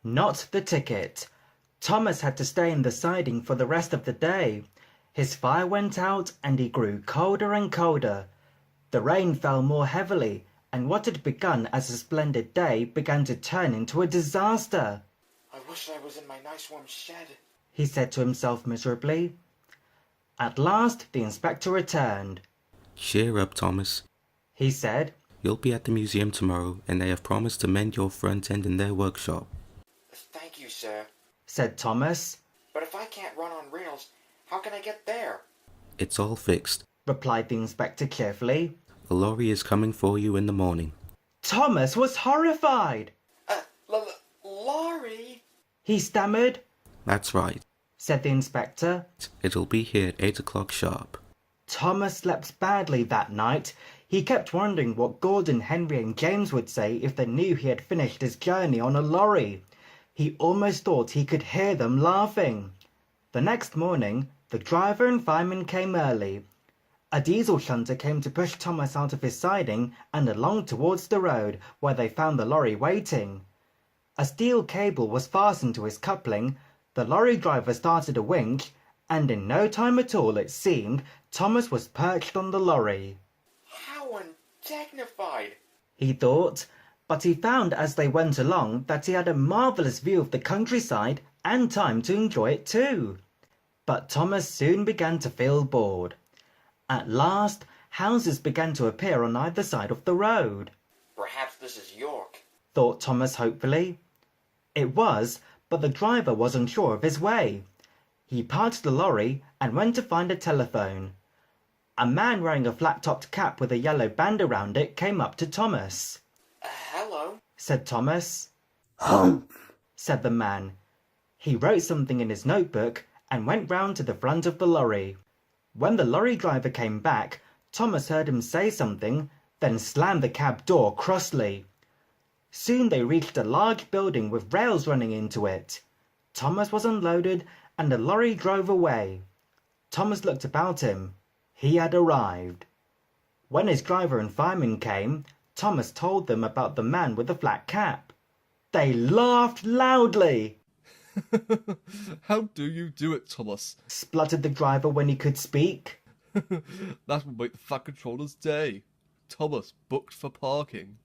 Not the ticket. Thomas had to stay in the siding for the rest of the day. His fire went out and he grew colder and colder. The rain fell more heavily, and what had begun as a splendid day began to turn into a disaster. I wish I was in my nice warm shed, he said to himself miserably. At last the inspector returned. Cheer up, Thomas, he said. You'll be at the museum tomorrow, and they have promised to mend your front end in their workshop. Thank you, sir, said Thomas. But if I can't run on rails, how can I get there? It's all fixed, replied the inspector cheerfully. A lorry is coming for you in the morning. Thomas was horrified. Lorry? He stammered. That's right, said the inspector. It'll be here at 8 o'clock sharp. Thomas slept badly that night. He kept wondering what Gordon, Henry and James would say if they knew he had finished his journey on a lorry. He almost thought he could hear them laughing. The next morning, the driver and fireman came early. A diesel shunter came to push Thomas out of his siding and along towards the road, where they found the lorry waiting. A steel cable was fastened to his coupling. The lorry driver started a winch, and in no time at all, it seemed, Thomas was perched on the lorry. How undignified, he thought, but he found as they went along that he had a marvellous view of the countryside and time to enjoy it too. But Thomas soon began to feel bored. At last, houses began to appear on either side of the road. Perhaps this is York, thought Thomas hopefully. It was, but the driver wasn't sure of his way. He parked the lorry and went to find a telephone. A man wearing a flat-topped cap with a yellow band around it came up to Thomas. Hello, said Thomas. Humph, said the man. He wrote something in his notebook and went round to the front of the lorry. When the lorry driver came back, Thomas heard him say something, then slammed the cab door crossly. Soon they reached a large building with rails running into it. Thomas was unloaded and the lorry drove away. Thomas looked about him. He had arrived. When his driver and fireman came, Thomas told them about the man with the flat cap. They laughed loudly. How do you do it, Thomas? Spluttered the driver when he could speak. That will make the Fat Controller's day. Thomas booked for parking.